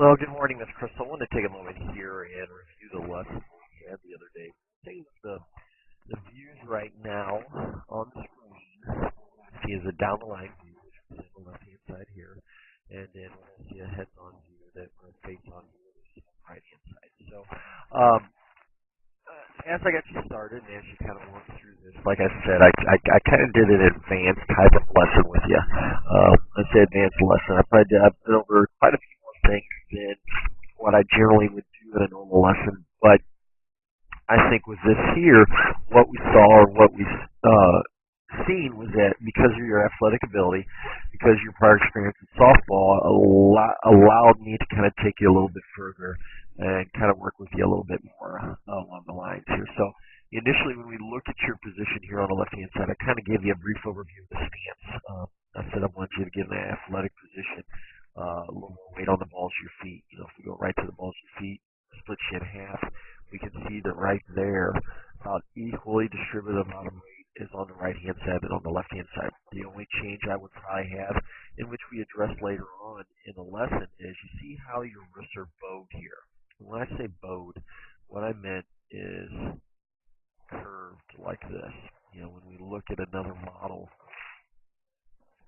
Well, good morning, Miss Crystal. I wanted to take a moment here and review the lesson we had the other day. Taking the views right now on the screen. See is a down the line view, which is on the left hand side here, and then when I see a heads on view that we're face on view, which is on the right hand side. So, um, as I got you started and as you kind of worked through this, like I said, I kind of did an advanced type of lesson with you. I say advanced lesson. I've been over quite a few more things than what I generally would do in a normal lesson. But I think with this here, what we saw or what we seen was that because of your athletic ability, because of your prior experience in softball, allowed me to kind of take you a little bit further and kind of work with you a little bit more along the lines here. So initially, when we looked at your position here on the left-hand side, I kind of gave you a brief overview of the stance. I said I want you to get in an athletic position, a little more weight on the balls of your feet. You know, if we go right to the balls of your feet, split you in half, we can see that right there, about equally distributed amount of weight is on the right-hand side than on the left-hand side. The only change I would probably have, in which we address later on in the lesson, is you see how your wrists are bowed here. When I say bowed, what I meant is curved like this. You know, when we look at another model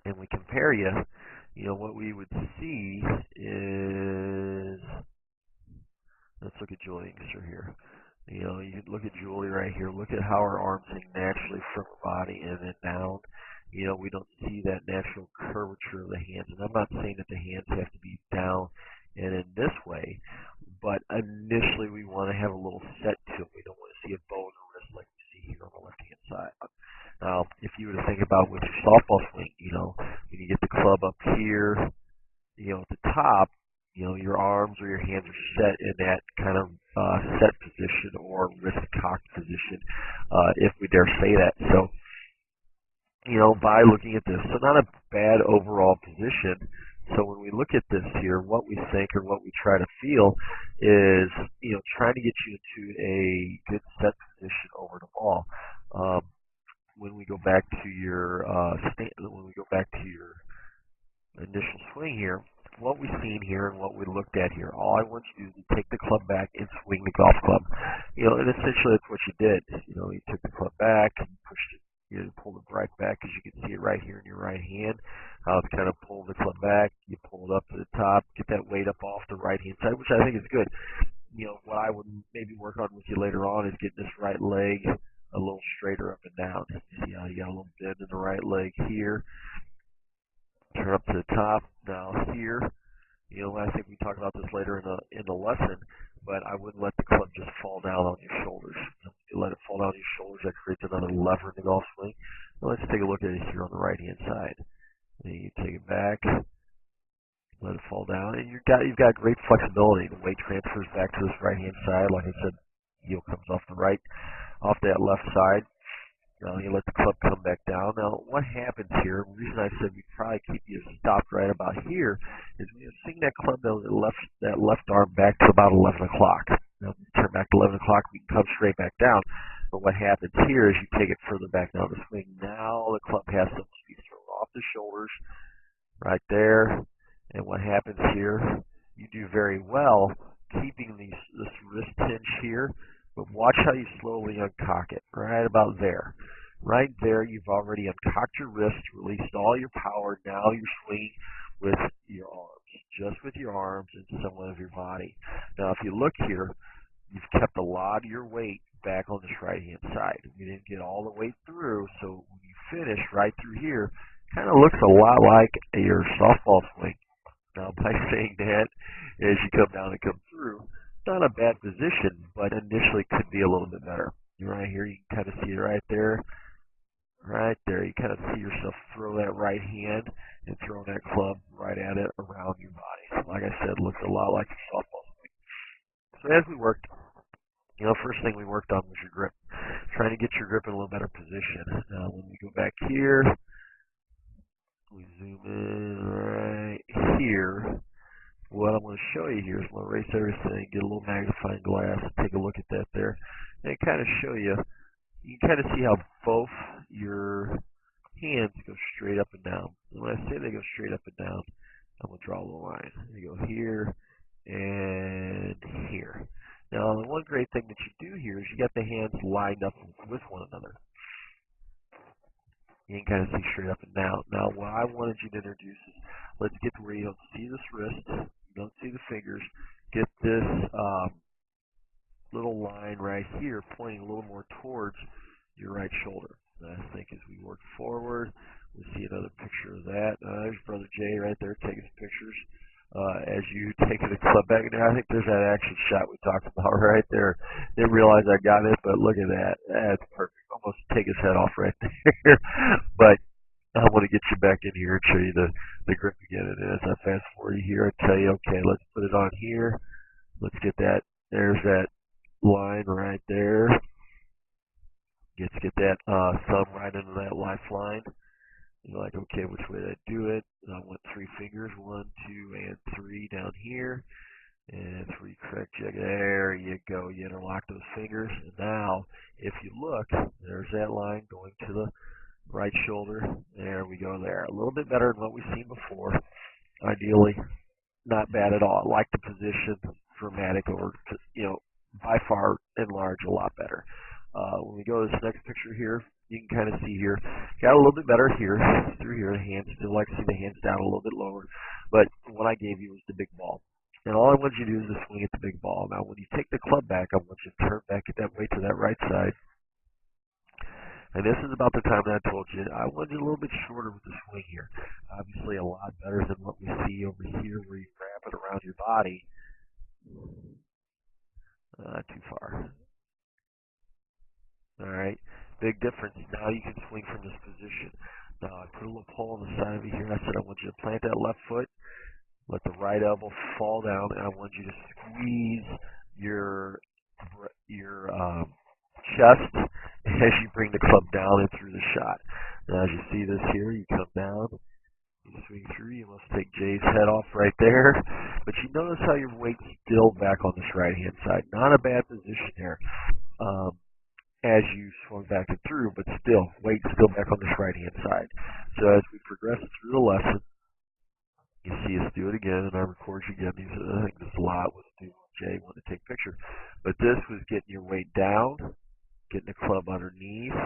and we compare you know, what we would see is, let's look at Julie Inkster here. You know, you can look at Julie right here. Look at how her arms hang naturally from her body and then down. You know, we don't see that natural curvature of the hands. And I'm not saying that the hands have to be down and in this way, but initially we want to have a little set to it. We don't want to see a bow in the wrist like we see here on the left-hand side. Now, if you were to think about with your softball swing, you know, when you get the club up here, you know, at the top, you know, your arms or your hands are set in that kind of set position or wrist cocked position, if we dare say that. So, you know, by looking at this, so not a bad overall position. So when we look at this here, what we think or what we try to feel is, you know, trying to get you into a good set position over the ball. When we go back to your initial swing here, what we've seen here and what we looked at here, all I want you to do is take the club back and swing the golf club. You know, and essentially that's what you did. You know, you took the club back and pushed it, you know, pulled it right back, as you can see it right here in your right hand. How it's kind of pulled the club back, you pull it up to the top, get that weight up off the right hand side, which I think is good. You know, what I would maybe work on with you later on is getting this right leg a little straighter up and down. See how you got a little bend in the right leg here. Turn up to the top. Now here, you know, I think we talk about this later in the lesson, but I wouldn't let the club just fall down on your shoulders. If you let it fall down on your shoulders, that creates another lever in the golf swing. Now let's take a look at it here on the right hand side. And you take it back, let it fall down, and you've got great flexibility. The weight transfers back to this right hand side. Like I said, heel comes off the right, off that left side. Now you let the club come back down. Now what happens here, the reason I said we probably keep you stopped right about here, is when you swing that club down that left arm back to about 11 o'clock. Now when you turn back to 11 o'clock, we can come straight back down. But what happens here is you take it further back down the swing. Now the club has to be thrown off the shoulders right there. And what happens here, you do very well keeping this wrist hinge here. But watch how you slowly uncock it, right about there. Right there, you've already uncocked your wrist, released all your power. Now you're swinging with your arms, just with your arms and somewhat of your body. Now, if you look here, you've kept a lot of your weight back on this right-hand side. You didn't get all the weight through, so when you finish right through here, kind of looks a lot like your softball swing. Now, by saying that, as you come down and come through, not a bad position, but initially could be a little bit better. Right here, you can kind of see it right there. Right there, you kind of see yourself throw that right hand and throw that club right at it around your body. So like I said, looks a lot like a softball swing. So as we worked, you know, first thing we worked on was your grip. Trying to get your grip in a little better position. Now, when we go back here, we zoom in right here. What I'm going to show you here is I'm going to erase everything, get a little magnifying glass, and take a look at that there, and kind of show you. You can kind of see how both your hands go straight up and down. And when I say they go straight up and down, I'm going to draw a little line. They go here, and here. Now, the one great thing that you do here is you got the hands lined up with one another. You can kind of see straight up and down. Now, what I wanted you to introduce is, let's get to where you don't see this wrist, you don't see the fingers. Get this little line right here pointing a little more towards your right shoulder. And I think as we work forward, we see another picture of that. There's Brother Jay right there taking some pictures. As you take the club back, and I think there's that action shot we talked about right there. Didn't realize I got it, but look at that. That's perfect. Almost take his head off right there. But I want to get you back in here and show you the grip again. And as I fast forward here, I tell you, okay, let's put it on here. Let's get that. There's that line right there. Let's get that thumb right into that lifeline. You're like, okay, which way did I do it? And I went 3 fingers, 1, 2, and 3 down here. And 3, correct. There you go. You interlock those fingers. And now, if you look, there's that line going to the right shoulder. There we go there. A little bit better than what we've seen before. Ideally, not bad at all. I like the position. Dramatic over, by far and large, a lot better. When we go to this next picture here, you can kind of see here, got a little bit better here, through here, the hands, still like to see the hands down a little bit lower, but what I gave you was the big ball. And all I want you to do is just swing at the big ball. Now, when you take the club back, I want you to turn back at that weight to that right side. And this is about the time that I told you. I want you a little bit shorter with the swing here. Obviously, a lot better than what we see over here where you wrap it around your body. Too far. All right, big difference. Now you can swing from this position. Now I put a little pole on the side of you here. I said I want you to plant that left foot, let the right elbow fall down, and I want you to squeeze your chest as you bring the club down and through the shot. Now as you see this here, you come down, you swing through. You must take Jay's head off right there, but you notice how your weight's still back on this right hand side. Not a bad position there. As you swung back and through, but still, weight still back on this right-hand side. So as we progress through the lesson, you see us do it again, and I record you again. I think this a lot was do Jay want to take a picture. But this was getting your weight down, getting the club underneath,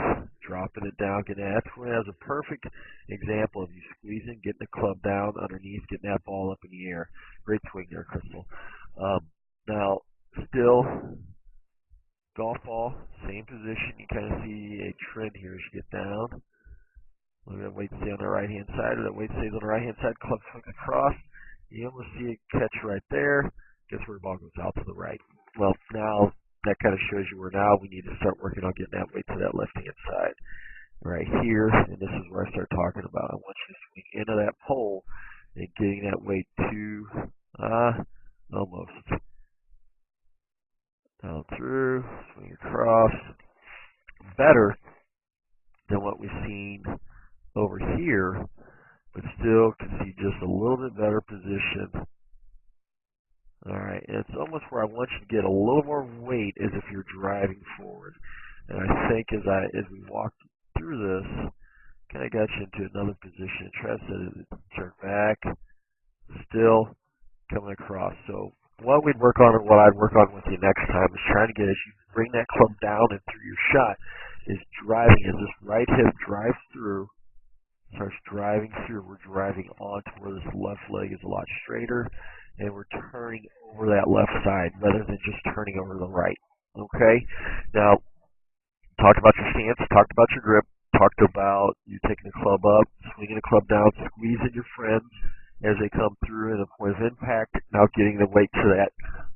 dropping it down, getting that. That's where it has a perfect example of you squeezing, getting the club down underneath, getting that ball up in the air. Great swing there, Crystal. Now, still, golf ball, same position. You kind of see a trend here as you get down. Look at that weight stay on the right hand side, or that weight stays on the right hand side, club swing across. You almost see it catch right there. Guess where the ball goes out to the right. Well, now that kind of shows you where now we need to start working on getting that weight to that left hand side. Right here, and this is where I start talking about. I want you to swing into that pole and getting that weight to almost. Down through, swing across. Better than what we've seen over here, but still can see just a little bit better position. Alright, and it's almost where I want you to get a little more weight as if you're driving forward. And I think as we walk through this, kind of got you into another position. Try to turn back, still coming across. So what we'd work on, and what I'd work on with you next time, is trying to get, as you bring that club down and through your shot, is driving as this right hip drives through, starts driving through. We're driving onto where this left leg is a lot straighter, and we're turning over that left side rather than just turning over the right. Okay? Now, talked about your stance, talked about your grip, talked about you taking the club up, swinging the club down, squeezing your friends as they come through, and the point of impact, now getting the weight to that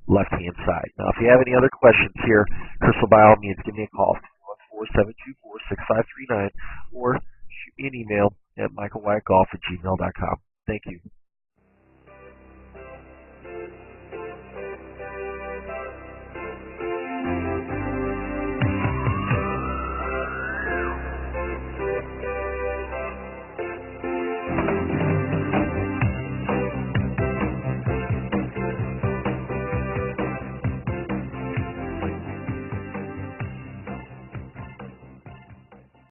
left-hand side. Now, if you have any other questions here, Crystal, by all means, give me a call, 417-224-6539, or shoot me an email at michaelwyattgolf@gmail.com. Thank you.